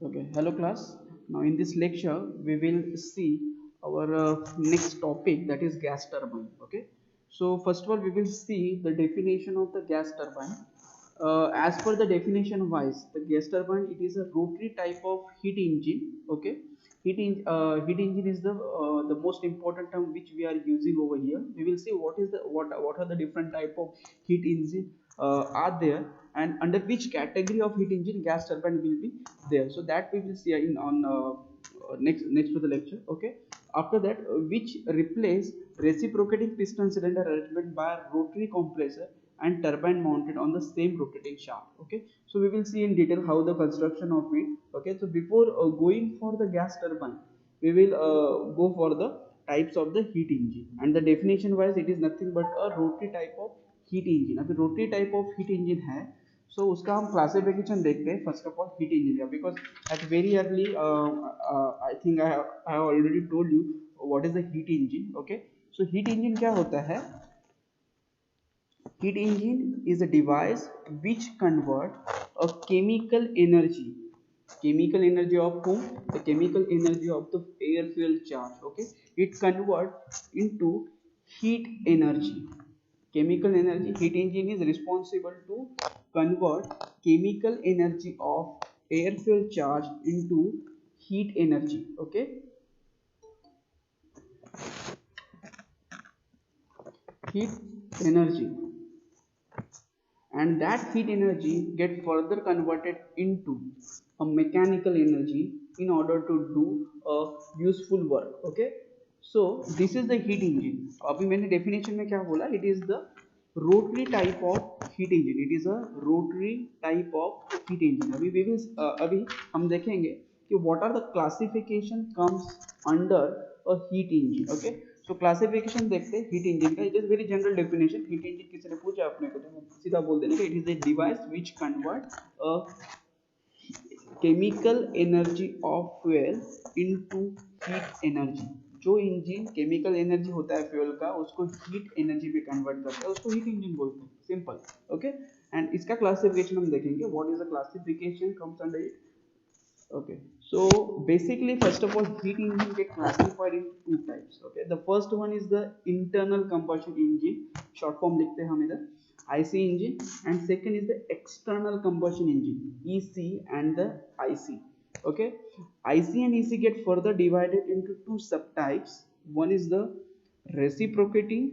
Okay, hello class. Now in this lecture we will see our next topic, that is gas turbine. Okay, so first of all we will see the definition of the gas turbine. As per the definition wise, the gas turbine, it is a rotary type of heat engine. Okay, heat engine is the most important term which we are using over here. We will see what are the different type of heat engine are there, and under which category of heat engine gas turbine will be there. So that we will see in on next to the lecture. Okay, after that, which replace reciprocating piston cylinder arrangement by a rotary compressor and turbine mounted on the same rotating shaft. Okay, so we will see in detail how the construction of it. Okay, so before going for the gas turbine, we will go for the types of the heat engine, and the definition wise it is nothing but a rotary type of heat engine. अभी rotary type of heat engine है, so उसका हम classification देखते हैं first of all heat engine का, because at very early I think I have already told you what is the heat engine. Okay, so heat engine क्या होता है? Heat engine is a device which convert a chemical energy of whom? The chemical energy of the air fuel charge. Okay, it convert into heat energy. Chemical energy. Heat engine is responsible to convert chemical energy of air fuel charge into heat energy. Okay, heat energy, and that heat energy get further converted into a mechanical energy in order to do a useful work. Okay, so this is the heat engine. अभी मैंने definition में क्या बोला? It is the rotary type of heat engine. It is a rotary type of heat engine. अभी हम देखेंगे कि what are the classification comes under a heat engine. Okay, so classification देखते हैं हीट इंजन का. It is very general definition. Heat engine किसी ने पूछा अपने को तो सीधा बोल देने का, it is a device which convert a chemical energy of fuel into heat energy. जो इंजन केमिकल एनर्जी होता है फ्यूल का, उसको हीट एनर्जी में कन्वर्ट करता है, उसको हीट इंजन बोलते हैं. सिंपल. ओके, एंड इसका क्लासिफिकेशन हम देखेंगे. What is the classification comes under it. Okay, so basically first of all heat engine get classified into two types. Okay, the first one is the internal combustion engine, short form लिखते हैं हम इधर IC engine, and second is the external combustion engine EC and the IC. Okay, IC and EC get further divided into two subtypes. One is the reciprocating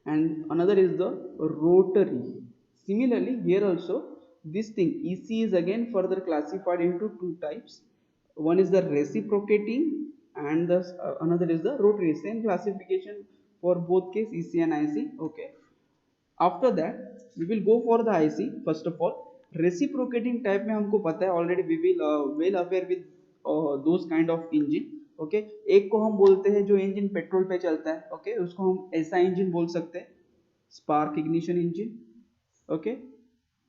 and another is the rotary. Similarly here also this thing EC is again further classified into two types. One is the reciprocating and the another is the rotary. Same classification for both case EC and IC. Okay, after that we will go for the IC. First of all, reciprocating type में हमको पता है already, we will well aware with those kind of engine. Okay, एक को हम बोलते हैं जो इंजन पेट्रोल पे चलता है. ओके, उसको हम ऐसा इंजन बोल सकते हैं, स्पार्क इग्निशन इंजन. ओके,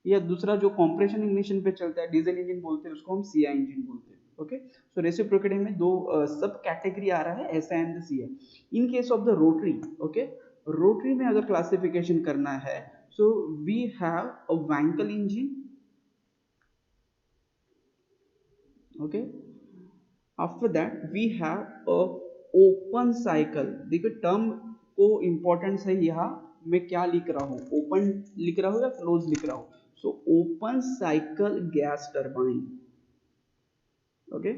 या दूसरा जो कंप्रेशन इग्निशन पे चलता है, डीजल इंजन बोलते हैं, उसको हम सीआई इंजन बोलते हैं. ओके, सो रेसिप्रोकेटिंग में दो सब कैटेगरी आ रहा है, SI and CI. In case of the rotary, okay, rotary में अगर क्लासिफिकेशन करना है, so we have a Wankel engine. Okay, after that we have a open cycle. देखिए टर्म को इंपॉर्टेंस है, यहाँ मैं क्या लिख रहा हूँ, ओपन लिख रहा हूँ या क्लोज लिख रहा हूँ. So open cycle gas turbine. Okay,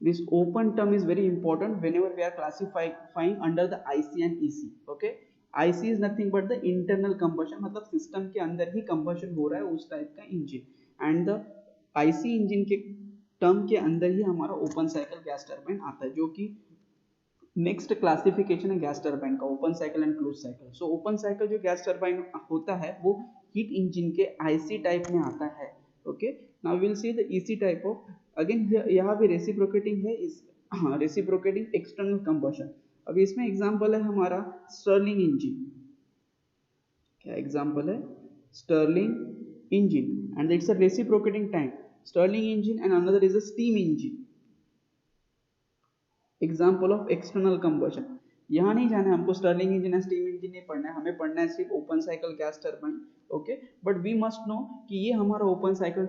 this open term is very important whenever we are classifying under the IC and EC. Okay, IC is nothing but the internal combustion, मतलब system के अंदर ही combustion हो रहा है उस type का engine, and the IC engine के term के अंदर ही हमारा ओपन साइकिल गैस टर्बाइन आता है, जो कि नेक्स्ट क्लासिफिकेशन है गैस टर्बाइन का, open cycle and close cycle. So open cycle जो गैस टर्बाइन होता है वो हीट इंजन के IC टाइप में आता है. Okay, now will see the EC type of. Again यहाँ भी रेसिप्रोकेटिंग है, इस रेसिप्रोकेटिंग एक्सटर्नल कंबशन. अभी इसमें एग्जांपल है हमारा स्टर्लिंग इंजन. क्या एग्जांपल है? Stirling engine, and it's a reciprocating type. Stirling engine and another is a steam engine. Example of external combustion. यहाँ नहीं जाना है हमको, स्टर्लिंग इंजन या स्टीम इंजन नहीं पढ़ना है, हमें पढ़ना है सिर्फ open cycle gas turbine. Okay, but we must know कि ये हमारा open cycle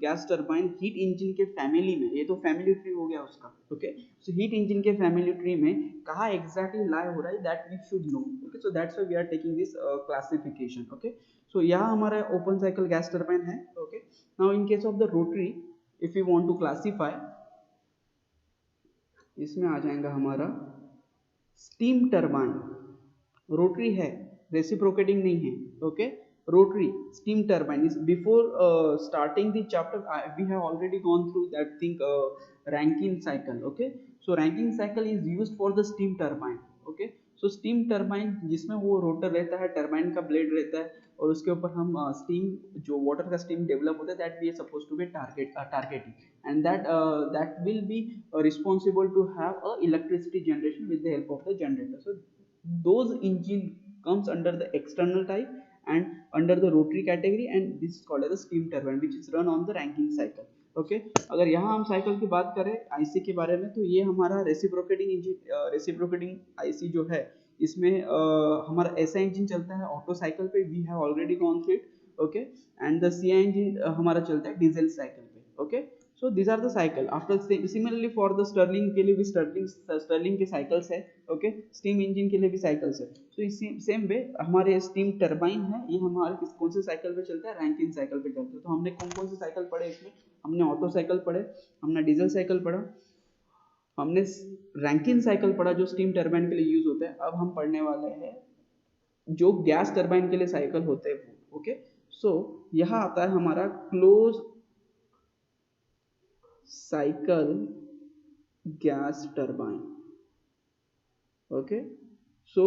gas turbine heat engine के फैमिली में, ये तो फैमिली ट्री हो गया उसका, ओके। सो हीट इंजन के फैमिली ट्री में कहाँ एग्जैक्टली लाई हो रहा है, that we should know, okay. So that's why we are taking this classification, okay. So यहाँ हमारा ओपन साइकिल गैस टरबाइन है, okay. Now in case of the rotary, if you want to classify, इसमें आ जाएगा हमारा steam turbine. Rotary है, reciprocating नहीं है, okay. Rotary steam turbine is before starting the chapter, we have already gone through that thing, Rankine cycle, okay. So Rankine cycle is used for the steam turbine, okay. So steam turbine जिसमें वो rotor रहता है, turbine का blade रहता है, और उसके ऊपर हम स्टीम, जो वाटर का स्टीम डेवलप होता है, that we are suppose to be targeting, and that will be responsible to have a electricity generation with the help of the generator. So those engine comes under the external type and under the rotary category, and this is called as a steam turbine which is run on the Rankine cycle, okay. अगर यहाँ हम cycle की बात करें IC के बारे में, तो ये हमारा रेसिप्रोकेटिंग इंजन, रेसिप्रोकेटिंग आईसी जो है, इसमें हमारा ऐसा इंजन चलता है ऑटो साइकिल पे, we have already gone through it, okay. And the CI engine हमारा चलता है डीजल साइकिल पे, okay. So these are the cycle. After similarly for the Stirling के लिए भी Stirling के cycles है, okay. Steam engine के लिए भी cycles है. So इसी same way हमारे steam turbine है, ये हमारे कौन से cycle पे चलता है, Rankine cycle पे चलता है. तो हमने कौन कौन से cycle पढ़े इसमें, हमने ऑटो साइकिल पढ़े, हमने डीजल साइकिल पढ़ा, हमने रैंकिन साइकिल पढ़ा जो स्टीम टरबाइन के लिए यूज होता है। अब हम पढ़ने वाले हैं जो गैस टरबाइन के लिए साइकिल होते हैं, ओके। सो यहाँ आता है हमारा close cycle gas turbine, okay. So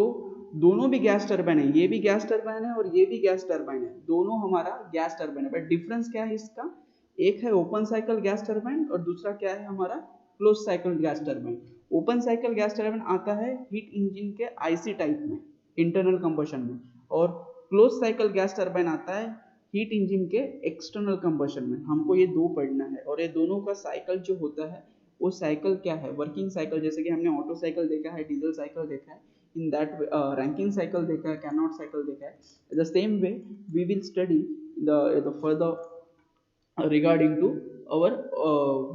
दोनों भी गैस टरबाइन है, ये भी गैस टरबाइन है और ये भी गैस टरबाइन है, दोनों हमारा गैस टरबाइन है। बट डिफरेंस क्या है इसका, एक है ओपन साइकिल गैस टरबाइन और दूसरा क्या है हमारा close cycle gas turbine. Open cycle gas turbine आता है हीट इंजन के आईसी टाइप में, इंटरनल कंबशन में, और क्लोज साइकिल गैस टरबाइन आता है हीट इंजन के एक्सटर्नल कंबशन में। हमको ये दो पढ़ना है, और ये दोनों का साइकिल जो होता है वो साइकिल क्या है, वर्किंग साइकिल, जैसे कि हमने ऑटो साइकिल देखा है, डीजल साइकिल देखा है, in that Rankine cycle देखा है, Carnot cycle देखा है। The same way we will study the further regarding to our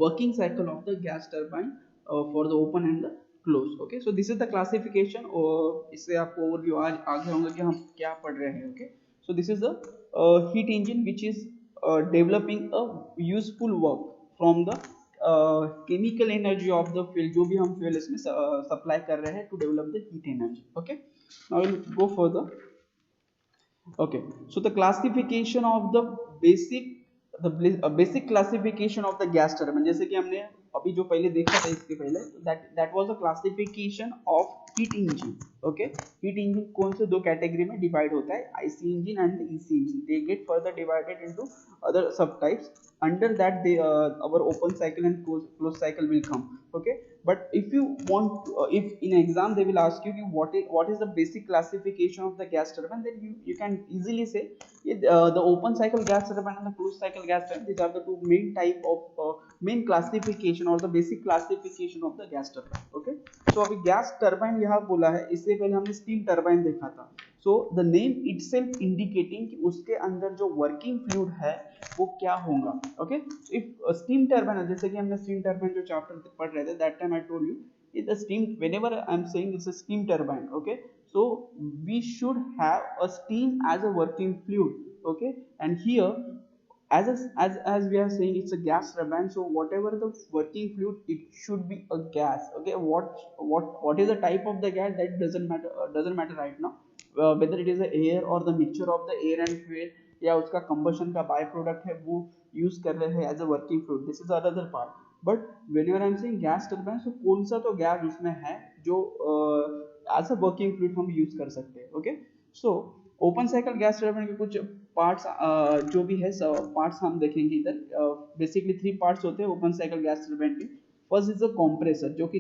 working cycle of the gas turbine for the open and the close, okay. So this is the classification, और इससे आपको overview आज आगे होंगे कि हम क्या पढ़ रहे हैं, okay. So this is the heat engine which is developing a useful work from the chemical energy of the fuel, जो भी हम fuel इसमें supply कर रहे हैं to develop the heat energy, okay. Now we'll go further, okay. So the classification of the basic classification of the gas turbine, जैसे कि हमने अभी जो पहले देखा था इसके पहले, that was a classification of heat engine, okay. heat engine कौन से दो कैटेगरी में डिवाइड होता है, IC engine and the EC engine, they get further divided into other subtypes. Under that they our open cycle and closed cycle will come, okay. But if you want if in exam they will ask you what is the basic classification of the gas turbine, then you can easily say the open cycle gas turbine and the closed cycle gas turbine, these are the two main type of main classification or the basic classification of the gas turbine, okay. So अभी gas turbine यहाँ बोला है, इससे पहले हमने steam turbine देखा था। So the name itself indicating कि उसके अंदर जो working fluid है वो क्या होगा, okay. So if steam turbine, जैसे कि हमने steam turbine जो chapter पढ़ रहे थे, that time I told you is the steam, whenever I am saying it's a steam turbine, okay. So we should have a steam as a working fluid, okay. And here as we are saying it's a gas turbine, so whatever the working fluid, it should be a gas, okay. What is the type of the gas, that doesn't matter right now, whether it is the air or the mixture of the air and fuel, या उसका combustion का by product है वो use कर रहे हैं as a working fluid, this is another part. But whenever I am saying gas turbine, so कौन सा तो गैस उसमें है जो एज अ वर्किंग फ्लूइड हम यूज कर सकते हैं, okay. So open cycle gas turbine के कुछ पार्ट्स जो भी है पार्ट्स हम देखेंगे इधर। बेसिकली 3 पार्ट्स होते हैं ओपन साइकिल गैस टरबाइन के। फर्स्ट इज अ कंप्रेसर, जो कि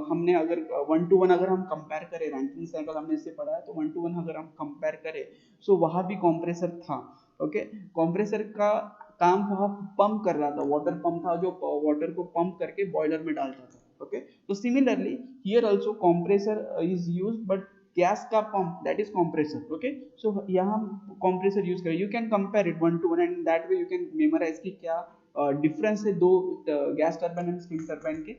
हमने अगर 1 to 1 अगर हम कंपेयर करें, रैंकिन साइकिल हमने इससे पढ़ा है, तो 1 to 1 अगर हम कंपेयर करें, सो वहाँ भी कंप्रेसर था, ओके। कंप्रेसर का काम वहाँ पंप कर रहा था, वाटर पंप था जो वाटर को पंप करके बॉयलर में डालता था, ओके। तो similarly here also compressor is used, but gas का pump that is compressor. Okay, so यहाँ हम कंप्रेसर यूज करें. You can compare it one to one and that way you can memorise कि क्या डिफरेंस है दो gas turbine and steam turbine के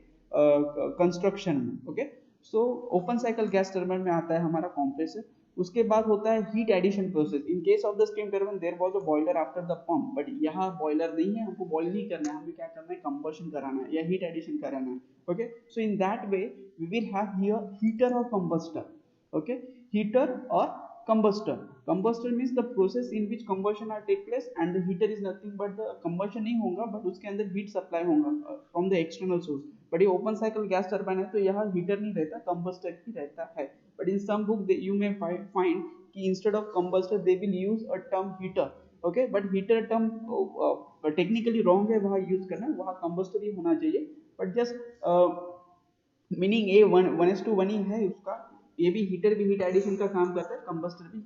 construction में. Okay, so open cycle gas turbine में आता है हमारा कंप्रेसर. उसके बाद होता है heat addition process. In case of the steam turbine there was a boiler after the pump, but यहाँ बॉयलर नहीं है, हमको बॉयल नहीं करना है, हमें क्या करना है, कंबशन कराना है या हीट एडिशन कराना है. Okay, so in that way we will have here heater और combustor. Okay, heater or combustor. Combustor means the process in which combustion are take place, and the heater is nothing but the combustion नहीं होगा but उसके अंदर heat supply होगा from the external source. but ये open cycle gas turbine है तो यहाँ heater नहीं रहता, combustor ही रहता है. but in some book you may find कि instead of combustor they will use a term heater. okay, but heater term technically wrong है, वहाँ use करना, वहाँ combustor ही होना चाहिए. but just meaning a one s to one ही है उसका. ये भी हीटर भी हीट एडिशन का काम करता है, कंबस्टर भी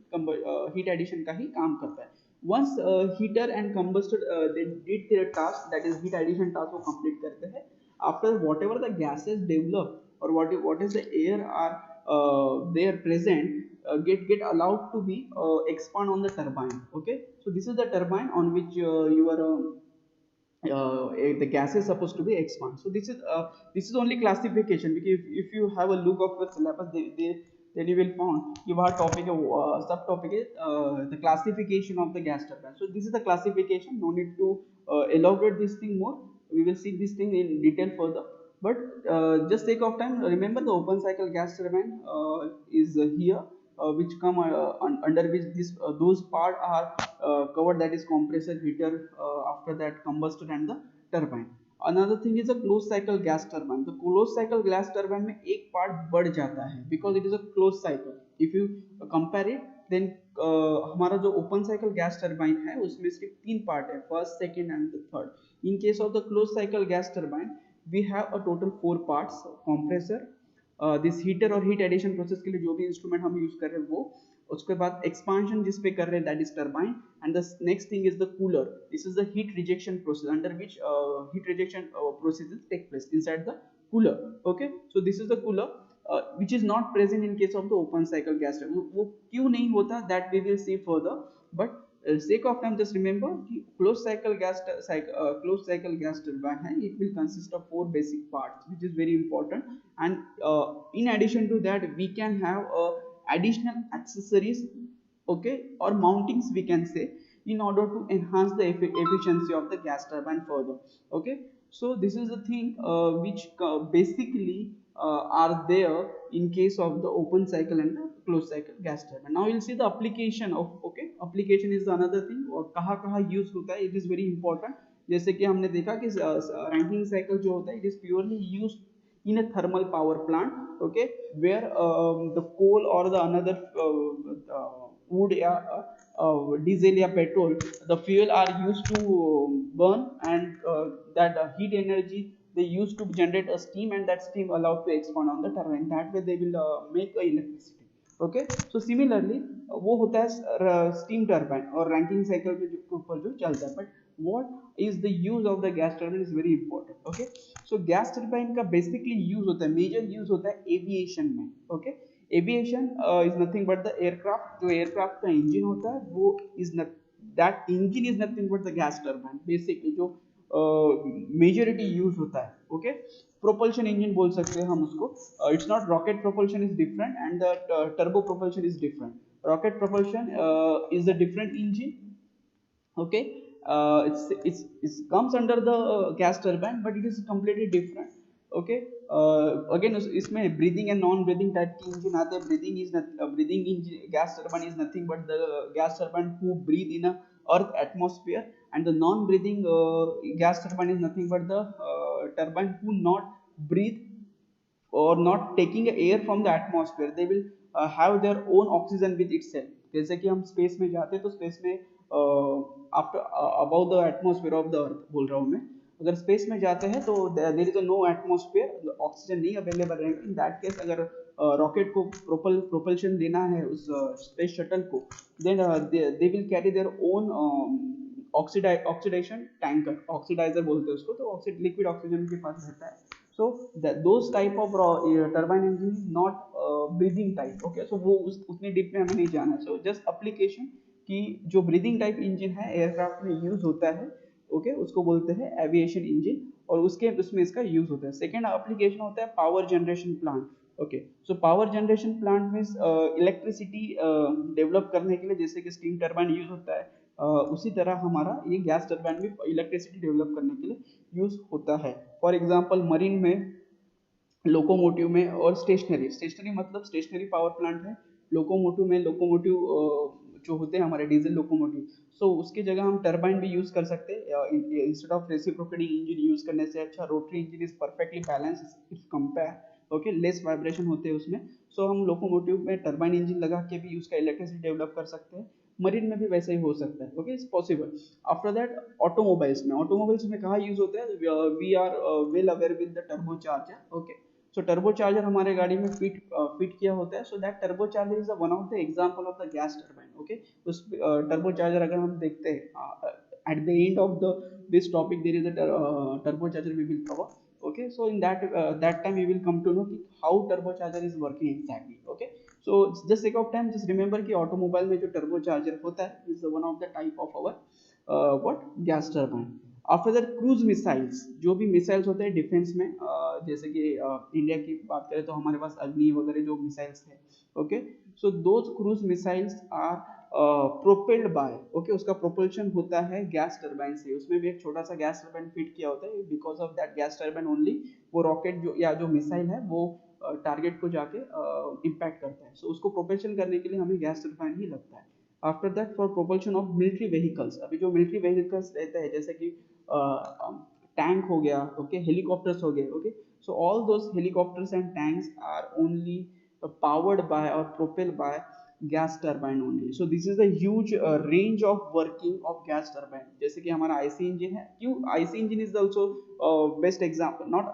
हीट एडिशन का ही काम करता है. Once heater and combustor they did their task, that is heat addition task वो कंप्लीट करते हैं. After whatever the gases develop और what is the air are they are present get allowed to be expand on the turbine. okay, so this is the turbine on which your the gas is supposed to be expand. so this is only classification, because if you have a look of the syllabus then you will find कि वहाँ topic है, सब topic है the classification of the gas turbine. so this is the classification, no need to elaborate this thing more. we will see this thing in detail further, but just sake of time, remember the open cycle gas turbine is here, which come under which this those part are covered, that is compressor, heater, after that combustor and the turbine. another thing is a closed cycle gas turbine. तो closed cycle gas turbine में एक part बढ़ जाता है because it is a closed cycle. if you compare it then हमारा जो open cycle gas turbine है उसमें सिर्फ तीन part है, first, second and the third. in case of the closed cycle gas turbine we have a total 4 parts: compressor, this heater और heat addition process के लिए जो भी इंस्ट्रूमेंट हम यूज कर रहे हैं वो, उसके बाद एक्सपांशन जिस पे कर रहे हैं that is turbine, and the next thing is the cooler. This is the heat rejection process under which heat rejection process take place inside the cooler. Okay, so this is the cooler which is not present in case of the open cycle gas turbine. वो क्यों नहीं होता that we will see further, but sake of time just remember कि closed cycle gas turbine है, it will consist of 4 basic parts, which is very important. and in addition to that we can have additional accessories, okay, or mountings we can say, in order to enhance the efficiency of the gas turbine further. okay, so this is the thing which basically are there in case of the open cycle and the closed cycle gas turbine. now we'll see the application of, okay, application is another thing, और कहाँ use होता है, it is very important. जैसे कि हमने देखा कि ranking cycle जो होता है, it is purely used in a thermal power plant, okay, where the coal or the another wood या diesel या petrol, the fuel are used to burn, and that heat energy they used to generate a steam, and that steam allowed to expand on the turbine. that way they will make a electricity. okay, so similarly वो होता है steam turbine और ranking cycle के ऊपर जो चलता है. but what is the use of the gas turbine is very important. okay, so gas turbine का basically use होता है, major use होता है aviation में. okay, aviation is nothing but the aircraft, जो aircraft का engine होता है वो is not, that engine is nothing but the gas turbine basically, जो मेजॉरिटी यूज होता है. ओके, प्रोपल्शन इंजन बोल सकते हैं हम उसको. It's not rocket propulsion is different and the turbo propulsion is different. Rocket propulsion is a different engine. Okay, it's comes under the gas turbine, but it is completely different. okay, again इसमें breathing and non breathing type की engine आते हैं. breathing engine gas turbine is nothing but the gas turbine who breathe in a earth atmosphere, and the non breathing gas turbine is nothing but the turbine who not breathe or not taking air from the atmosphere. they will have their own oxygen with itself. जैसे कि हम space में जाते हैं तो space में after about the atmosphere of the earth बोल रहा हूँ मैं. अगर स्पेस में जाते हैं तो there is a no atmosphere, oxygen नहीं अवेलेबल रहेगा. इन दैट केस अगर रॉकेट को प्रोपल्शन देना है उस स्पेस शटल को, then they will carry their own oxidisation tanker, oxidiser बोलते हैं उसको. तो लिक्विड ऑक्सीजन के पास रहता है. So that those type of turbine engine is not breathing type. Okay, so वो उतने डीप में हमें नहीं जाना है. So just application कि जो ब्रीदिंग टाइप इंजन है एयरक्राफ्ट में यूज होता है, ओके, उसको बोलते हैं एविएशन इंजन, और उसके उसमें इसका यूज होता है. सेकेंड एप्लीकेशन होता है power generation plant. Okay, so power generation plant means electricity develop करने के लिए जैसे कि स्टीम टर्बाइन यूज होता है, उसी तरह हमारा ये गैस टर्बाइन भी इलेक्ट्रिसिटी डेवलप करने के लिए यूज होता है. फॉर एग्जांपल मरीन में, लोकोमोटिव में, और स्टेशनरी मतलब स्टेशनरी पावर प्लांट है. लोकोमोटिव में लोकोमोटिव जो होते हैं हमारे डीजल लोकोमोटिव, सो उसकी जगह हम टरबाइन भी यूज कर सकते हैं. Instead of reciprocating engine use करने से अच्छा rotary engine is perfectly balance if compare. Okay, less vibration होते हैं उसमें. सो हम लोकोमोटिव में टरबाइन इंजन लगा के भी उसका इलेक्ट्रिसिटी डेवलप कर सकते हैं. मरीन में भी वैसे ही हो सकता है. Okay, it's possible. After that automobiles में कहाँ यूज होता है? We are well aware with the turbo charger. Okay, so turbo charger हमारे गाड़ी में फिट किया होता है. So that turbo charger is one of the example of the gas turbine. Okay, उस टर्बो चार्जर अगर हम देखते हैं at the end of this topic there is a turbocharger we will cover. Okay, so in that time we will come to know how turbocharger is working exactly. Okay, so just sake of time just remember कि automobile में जो turbocharger होता है is one of the type of our what gas turbine. After that cruise missiles, जो भी missiles होते हैं defence में, जैसे कि इंडिया की बात करें तो हमारे पास अग्नि वगैरह जो मिसाइल्स है. Okay, so those cruise missiles are propelled by, okay, उसका प्रोपल्शन होता है गैस टर्बाइन से. उसमें भी एक छोटा सा गैस टर्बाइन फिट किया होता है. Because of that gas turbine only वो रॉकेट जो या जो मिसाइल है वो टारगेट को जाके इम्पैक्ट करता है. सो उसको प्रोपल्शन करने के लिए हमें गैस टर्बाइन ही लगता है. After that for propulsion of military vehicles, अभी जो मिलिट्री व्हीकल्स रहते हैं जैसे कि टैंक हो गया, ओके, हेलीकॉप्टर्स हो गए. Okay, so all those helicopters and tanks are only powered by or propelled by gas turbine only. So this is a huge range of working of gas turbine. जैसे कि हमारा IC engine है, क्यों IC engine is also best example, not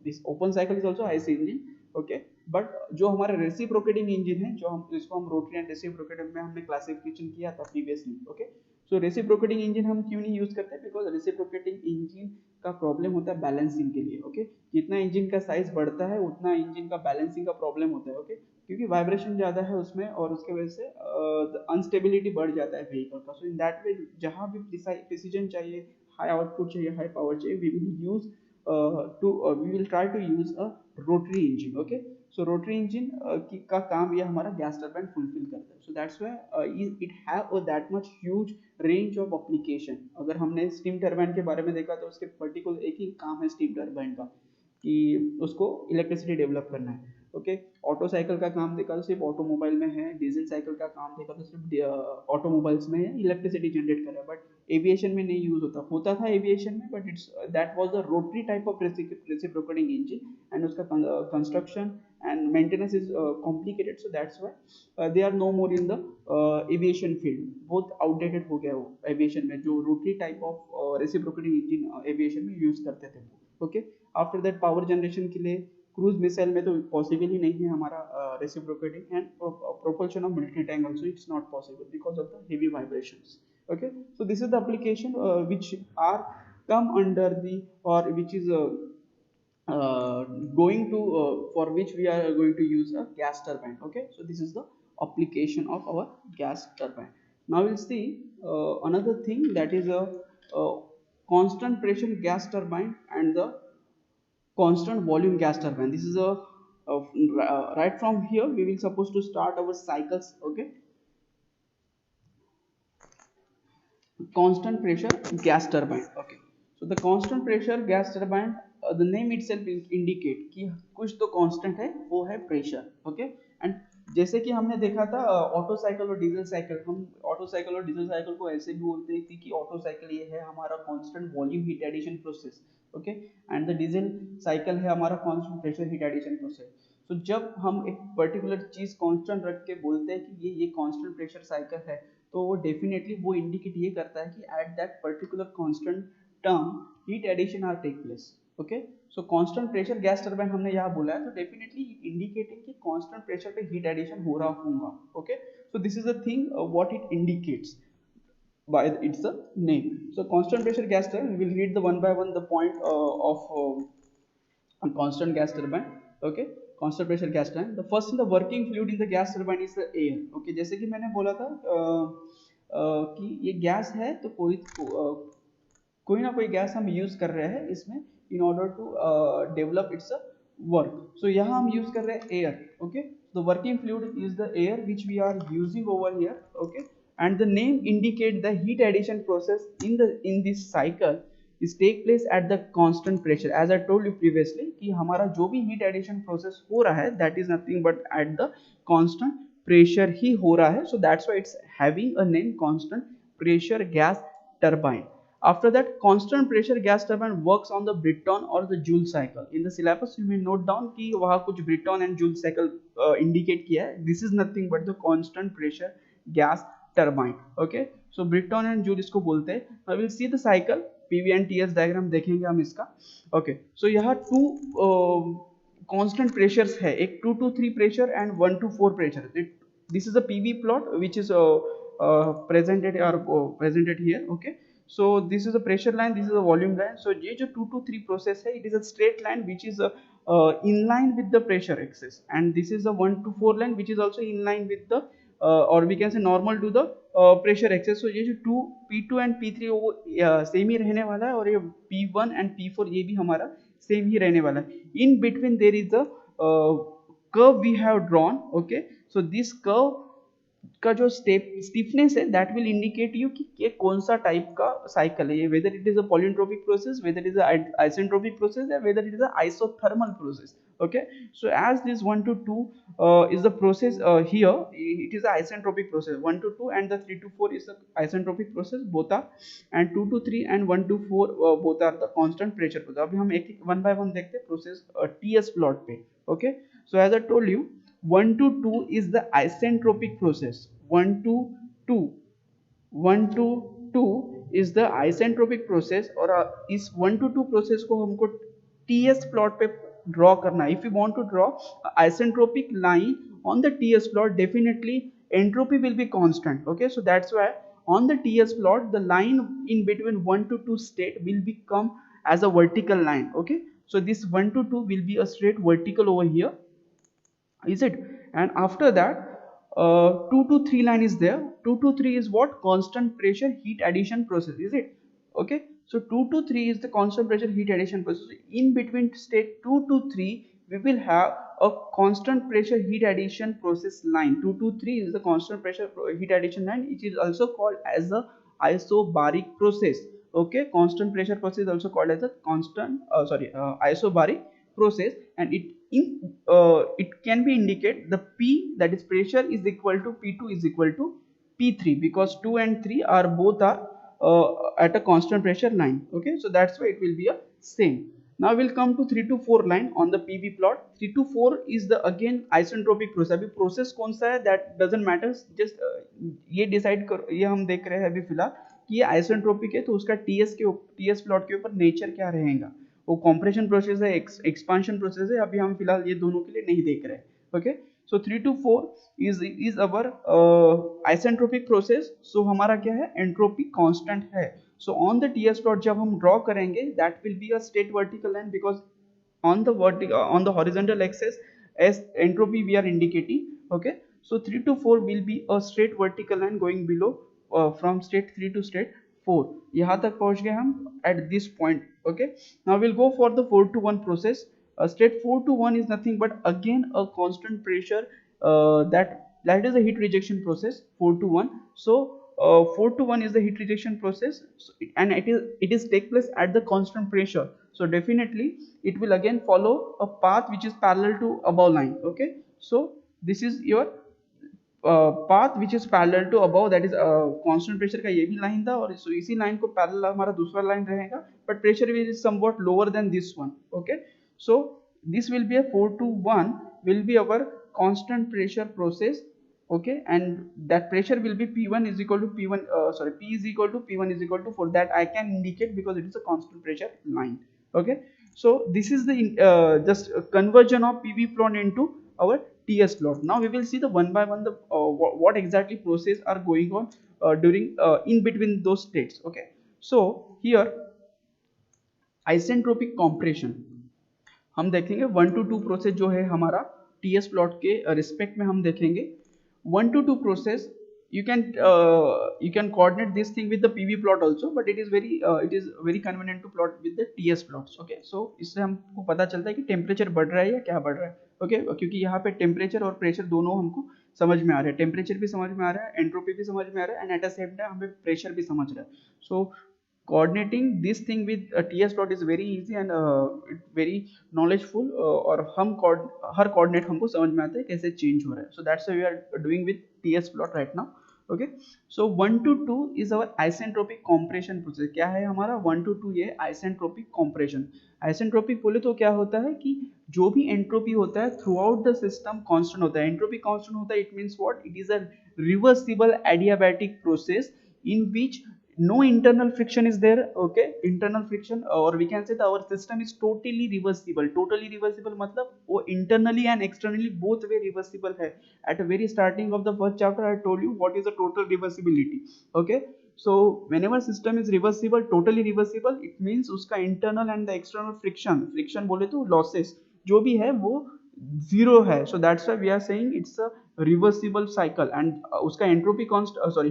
this open cycle is also IC engine. Okay, but जो हमारा reciprocating engine है, जो हम इसको हम रोटरी एंड रेसिप्रोकेटिंग में हमने क्लासिफिकेशन किया था प्रीवियसली. ओके, सो रेसिप्रोकेटिंग इंजन हम क्यों नहीं यूज करते? बिकॉज रेसिप्रोकेटिंग इंजन का प्रॉब्लम होता है बैलेंसिंग के लिए. ओके, जितना इंजन का साइज बढ़ता है उतना इंजन का बैलेंसिंग का प्रॉब्लम होता है. ओके, क्योंकि वाइब्रेशन ज्यादा है उसमें और उसके वजह से अनस्टेबिलिटी बढ़ जाता है व्हीकल का. सो इन दैट वे जहाँ भी प्रिसीजन चाहिए, हाई आउटपुट चाहिए, हाई पावर चाहिए, we will try to use a rotary engine. Okay, so rotary engine का काम ये हमारा गैस टर्बाइन फुलफिल करता है. So that's why it have that much huge range of application. अगर हमने स्टीम टर्बाइन के बारे में देखा तो उसके पर्टिकुलर एक ही काम है स्टीम टर्बाइन का कि उसको इलेक्ट्रिसिटी डेवलप करना है. ओके, ऑटो साइकिल का काम देखा तो सिर्फ ऑटोमोबाइल में है. डीजल साइकिल का काम देखा तो सिर्फ ऑटोमोबाइल्स में है, इलेक्ट्रिसिटी जनरेट कर रहा है. बट एविएशन में नहीं यूज होता था एविएशन में, but it's that was the rotary type of reciprocating engine and उसका construction and maintenance is complicated. So that's why they are no more in the aviation field. बहुत outdated हो गया वो एविएशन में, जो rotary type of reciprocating engine aviation में use करते थे. Okay, after that power generation के लिए क्रूज मिसाइल में तो पॉसिबल ही नहीं है हमारा reciprocating, and propulsion of military tank also it's not possible because of the heavy vibrations. Okay, so this is the application which are come under the or which is going to for which we are going to use a gas turbine. Okay, so this is the application of our gas turbine. Now we'll see another thing, that is a constant pressure gas turbine and the constant volume gas turbine. This is right from here we will supposed to start our cycles. Okay, constant pressure gas turbine. Okay, so the constant pressure gas turbine, the name itself indicate कि कुछ तो constant है, वो है pressure. Okay, and जैसे कि हमने देखा था ऑटो साइकिल और डीजल साइकिल, हम ऑटो साइकिल और डीजल साइकिल को ऐसे भी बोलते हैं कि ऑटो साइकिल ये है हमारा constant volume heat addition process. Okay, and the diesel cycle है हमारा constant pressure heat addition process. तो जब हम एक पर्टिकुलर चीज कांस्टेंट रख के बोलते हैं कि ये कांस्टेंट प्रेशर साइकिल है, तो वो डेफिनेटली वो इंडिकेट ये करता है कि at that particular constant term heat addition are take place. Okay, so constant pressure gas turbine हमने यहाँ बोला है, तो डेफिनेटली इंडिकेटिंग कि कांस्टेंट प्रेशर पे हीट एडिशन हो रहा होगा. Okay, so this is the thing what it indicates by its name. So constant pressure gas turbine, we will read the one by one the point of a constant gas turbine. Okay, constant pressure gas turbine. The first in the working fluid in the gas turbine is the air. Okay, जैसे कि मैंने बोला था कि ये gas है तो कोई ना कोई गैस हम यूज कर रहे हैं इसमें in order to develop its work. So यहाँ हम यूज कर रहे हैं air. Okay, the working fluid is the air which we are using over here. Okay, and the name indicate the heat addition process in this cycle is take place at the constant pressure. As I told you previously कि हमारा जो भी heat addition process हो रहा है that is nothing but at the constant pressure ही हो रहा है. So that's why it's having a name constant pressure gas turbine. After that, constant pressure gas turbine works on the Brayton or the Joule cycle. In the syllabus you may note down कि वहाँ कुछ Brayton and Joule cycle indicate किया है. This is nothing but the constant pressure gas turbine. Okay, so Brayton and Joule इसको बोलते हैं. I will see the cycle, PV and TS diagram देखेंगे हम इसका. Okay, so यहाँ two constant pressures है, एक 2 to 3 pressure and 1 to 4 pressure. This is a PV plot which is presented here. Okay, so this is a pressure line, this is a volume line. So ये जो 2 to 3 process है, it is a straight line which is in line with the pressure axis, and this is a 1 to 4 line which is also in line with the or we can say normal to the pressure axis. So ये जो P2 and P3 वो same ही रहने वाला है, और ये P1 and P4 ये भी हमारा सेम ही रहने वाला है. In between there is a curve we have drawn. Okay, so this curve का जो स्टिफनेस है दैट विल इंडिकेट यू कि ये कौन सा टाइप का साइकिल है, ये whether it is a polytropic process, whether is isentropic process, या whether it is a isothermal process. Okay, so as this 1 to 2 is the process here, it is a isentropic process. 1 to 2 and the 3 to 4 is the isentropic process, both are, and 2 to 3 and 1 to 4 both are the constant pressure process. अभी हम एक one by one देखते हैं process TS plot पे. Okay, so as I told you 1 to 2 is the isentropic process. 1 to 2 1 to 2 is the isentropic process, और इस 1 to 2 process को हमको TS प्लॉट पे ड्रॉ करना है. If you want to draw isentropic line on the TS plot, definitely entropy will be constant. Okay, so that's why on the TS plot the line in between 1 to 2 state will become as a vertical line. Okay, so this 1 to 2 will be a straight vertical over here, is it? And after that 2 to 3 line is there. 2 to 3 is what? Constant pressure heat addition process, is it? Okay, so 2 to 3 is the constant pressure heat addition process. In between state 2 to 3 we will have a constant pressure heat addition process line. 2 to 3 is the constant pressure heat addition line. It is also called as a isobaric process. Okay, constant pressure process is also called as a isobaric process, and it can be indicate the P, that is pressure, is equal to P2 is equal to P3, because 2 and 3 are both are at a constant pressure line. Okay, so that's why it will be a same. Now we'll come to 3 to 4 line on the PV plot. 3 to 4 is the again isentropic process. अभी process कौन सा है that doesn't matter, just ये decide कर, ये हम देख रहे हैं अभी फिलहाल कि ये isentropic है, तो उसका TS प्लॉट के ऊपर नेचर क्या रहेगा, वो कंप्रेशन प्रोसेस है, एक्सपांशन प्रोसेस है, अभी हम फिलहाल ये दोनों के लिए नहीं देख रहे हैं. Okay, so 3 to 4 is our isentropic process. So हमारा क्या है, एंट्रोपी कांस्टेंट है. So on the TS plot जब हम ड्रॉ करेंगे that will be a straight vertical line, because on the horizontal axis as entropy we are indicating. Okay, so 3 to 4 will be a straight vertical line going below from state 3 to state 4. यहाँ तक पहुँच गए हम at this point. Okay, now we'll go for the 4 to 1 process. State 4 to 1 is nothing but again a constant pressure, that is a heat rejection process. 4 to 1, so 4 to 1 is the heat rejection process, so and it is take place at the constant pressure. So definitely it will again follow a path which is parallel to above line. Okay, so this is your path which is parallel to above, that is constant pressure का ये भी line था, और so इसी line को parallel हमारा दूसरा line रहेगा, but pressure is somewhat lower than this one. Okay, so this will be a 4 to 1 will be our constant pressure process. Okay, and that pressure will be P1 is equal to P1 P is equal to P1 is equal to 4, that I can indicate because it is a constant pressure line. Okay, so this is the just conversion of PV plot into our TS plot. Now we will see the one by one the what exactly process are going on during in between those states. Okay, so here isentropic compression. हम देखेंगे 1 to 2 process जो है हमारा TS plot के respect में हम देखेंगे 1 to 2 process. You can coordinate this thing with the PV plot also, but it is very convenient to plot with the TS plots. Okay, so इससे हमको पता चलता है कि टेम्परेचर बढ़ रहा है या क्या बढ़ रहा है. ओके क्योंकि यहाँ पे टेम्परेचर और प्रेशर दोनों हमको समझ में आ रहा है. टेम्परेचर भी समझ में आ रहा है, एंट्रोपी भी समझ में आ रहा है, and at the same time हमें प्रेशर भी समझ रहा है. सो coordinating this thing with a TS plot is very easy and very knowledgeful. और हम हर coordinate हमको समझ में आता है कैसे change हो रहा है. So that's why we are doing with TS plot right now. Okay, so 1 to 2 is our isentropic compression process. क्या है हमारा 1 to 2 ये isentropic compression. आइसेंट्रोपिक बोले तो क्या होता है कि जो भी एंट्रोपी होता है through out the system constant होता है. एंट्रोपी कांस्टेंट होता है, it means what, it is a reversible adiabatic process in which no internal friction is there. Okay, internal friction, or we can say that our system is totally reversible. Totally reversible मतलब वो internally and externally both way reversible है. At the very starting of the first chapter I told you what is the total reversibility. Okay, so whenever system is reversible, totally reversible, it means उसका internal and the external friction बोले तो losses जो भी है वो zero है. So that's why we are saying it's a reversible cycle. And उसका entropy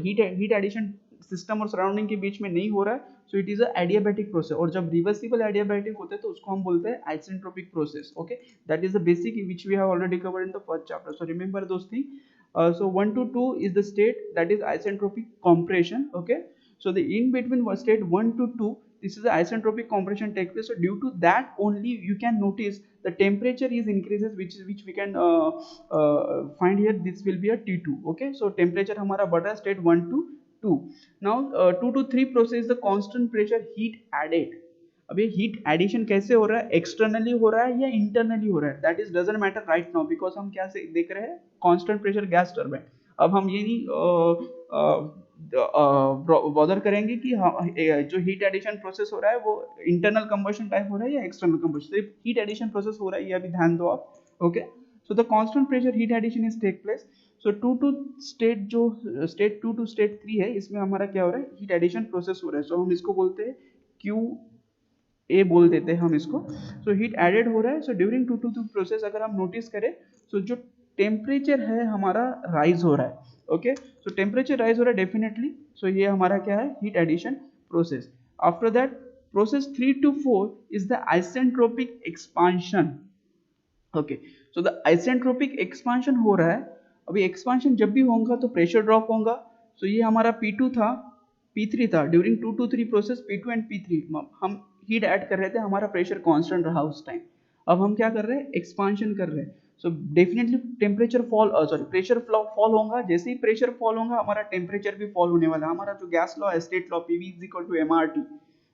heat addition system और सराउंडिंग के बीच में नहीं हो रहा है. So it is a adiabatic process. और जब रिवर्सिबल एडियाबैटिक होते हैं तो उसको हम बोलते हैं isentropic process. Okay, that is the basic which we have already covered in the first chapter. So remember those thing. So 1 to 2 is the state that is isentropic compression. Okay, so the in between state 1 to 2, this is the isentropic compression take place. So due to that only you can notice the temperature is increases, which we can find here. This will be a T2. Okay, so temperature हमारा बढ़ रहा है state 1 to 2. Now 2 to 3 process the constant pressure heat added. अब ये heat addition कैसे हो रहा है, एक्सटर्नली हो रहा है या इंटरनली हो रहा है, that is doesn't matter right now, because हम क्या से देख रहे हैं, कांस्टेंट प्रेशर गैस टरबाइन. अब हम ये नहीं बॉदर करेंगे कि जो हीट एडिशन प्रोसेस हो रहा है वो इंटरनल कंबशन टाइप हो रहा है या एक्सटर्नल कंबशन. सिर्फ हीट एडिशन प्रोसेस हो रहा है, ये अभी ध्यान दो आप. Okay, so the constant pressure heat addition is take place. So state 2 to state 3 है, इसमें हमारा क्या हो रहा है, हीट एडिशन प्रोसेस हो रहा है. सो हम इसको बोलते हैं क्यू ए बोल देते हैं हम इसको. सो हीट एडेड हो रहा है. सो ड्यूरिंग 2 to 2 प्रोसेस अगर हम नोटिस करें तो जो टेम्परेचर है हमारा राइज हो रहा है. ओके, सो टेम्परेचर राइज हो रहा है डेफिनेटली. सो ये हमारा क्या है, heat addition process. After that process 3 to 4 is the isentropic expansion. Okay, so the isentropic expansion हो रहा है. अभी एक्सपांशन जब भी होगा तो प्रेशर ड्रॉप होगा. सो ये हमारा P2 था, P3 था. During 2 to 3 process P2 and P3 हम हीट ऐड कर रहे थे, हमारा प्रेशर कांस्टेंट रहा उस टाइम. अब हम क्या कर रहे हैं, एक्सपांशन कर रहे हैं. So definitely temperature pressure fall होगा. जैसे ही प्रेशर फॉल होगा हमारा टेम्परेचर भी फॉल होने वाला है. हमारा जो गैस लॉ है, state law, PV is equal to MRT.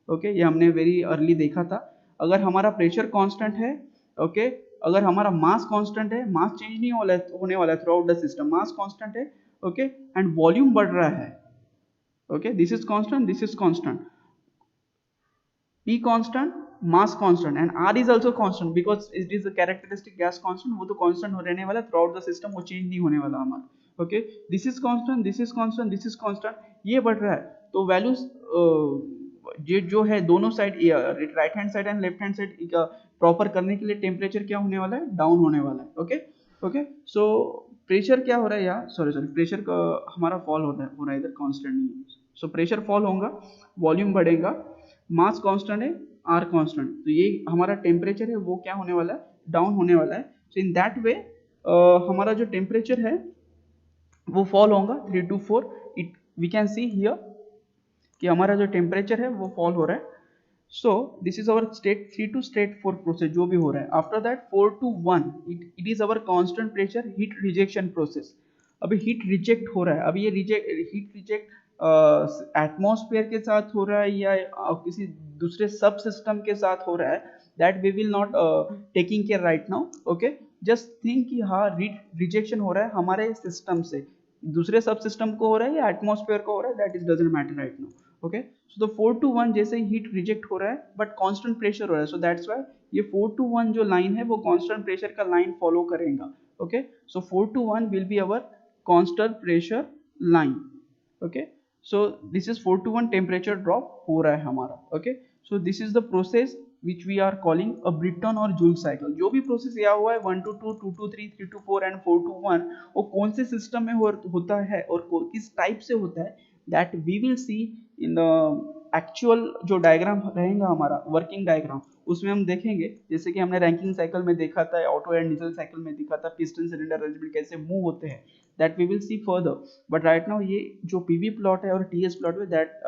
Okay, ये हमने वेरी अर्ली देखा था. अगर हमारा प्रेशर कांस्टेंट है, ओके, अगर हमारा मास कांस्टेंट है, मास चेंज नहीं होने वाला है through out the system, mass constant है. ओके, एंड वॉल्यूम बढ़ रहा है. Okay, this is constant, P constant, mass constant, and R is also constant because it is a characteristic gas constant. वो तो constant हो रहने वाला throughout the system, वो change नहीं होने वाला हमारा. Okay, this is constant, this is constant, this is constant. ये बढ़ रहा है तो values ये जो है दोनों side, right hand side and left hand side proper करने के लिए टेम्परेचर क्या होने वाला है, डाउन होने वाला है. ओके ओके, सो प्रेशर क्या हो रहा है यहाँ, सॉरी प्रेशर का हमारा फॉल हो रहा है इधर, कांस्टेंट नहीं है. सो प्रेशर फॉल होगा, वॉल्यूम बढ़ेगा, मास कांस्टेंट है, आर कांस्टेंट. तो ये हमारा टेम्परेचर है वो क्या होने वाला है, डाउन होने वाला है. सो इन दैट वे हमारा जो टेम्परेचर है वो फॉल होगा 3 to 4. It we can see here कि हमारा जो टेम्परेचर है वो फॉल हो रहा है. सो this is our state 3 to state 4 process जो भी हो रहा है. After that 4 to 1 it is our constant pressure heat rejection process. अभी हीट रिजेक्ट हो रहा है. अभी ये हीट रिजेक्ट एटमॉस्फेयर के साथ हो रहा है या किसी दूसरे सब सिस्टम के साथ हो रहा है, that we will not taking care right now. Okay, just think कि हाँ रिजेक्शन हो रहा है हमारे सिस्टम से, दूसरे सब सिस्टम को हो रहा है या एटमॉस्फेयर को हो रहा है, that is doesn't matter right now. Okay, so the 4 to 1 जैसे हीट रिजेक्ट हो रहा है बट कांस्टेंट प्रेशर हो रहा है. सो दैट्स व्हाई ये 4 to 1 जो लाइन है वो कांस्टेंट प्रेशर का लाइन फॉलो करेगा. Okay, so 4 to 1 will be our constant pressure line. Okay, so this is 4 to 1 temperature drop हो रहा है हमारा. okay, so this is the process which we are calling a Britten or Joule cycle. जो भी process दिया हुआ है 1 to 2, 2 to 3, 3 to 4 and 4 to 1, वो कौन से सिस्टम में होता है और किस टाइप से होता है, that we will see in the actual जो डायग्राम रहेगा हमारा वर्किंग डायग्राम, उसमें हम देखेंगे जैसे कि हमने रैंकिंग साइकिल में देखा था, ऑटो एंड डीजल साइकिल में देखा था, पिस्टन सिलेंडर अरेंजमेंट कैसे मूव होते हैं, that we will see further. But right now ये जो पीवी प्लॉट है और टीएस प्लॉट है, that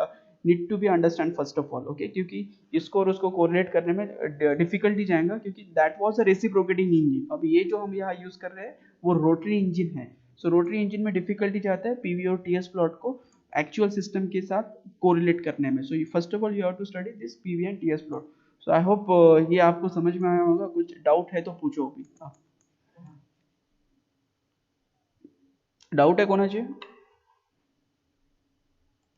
need to be understand first of all. Okay, क्योंकि इसको और उसको कोरिलेट करने में डिफिकल्टी जाएगा, क्योंकि that was a reciprocating engine. अब ये जो हम यहाँ यूज कर रहे हैं वो रोटरी इंजन है. सो रोटरी इंजन में डिफिकल्टी जाता है पीवी और टीएस प्लॉट को एक्चुअल सिस्टम के साथ कोरिलेट करने में. So first of all you have to study this PV and TS plot. So I hope ये आपको समझ में आया होगा. कुछ डाउट है तो पूछो अभी. डाउट है कोणाचे?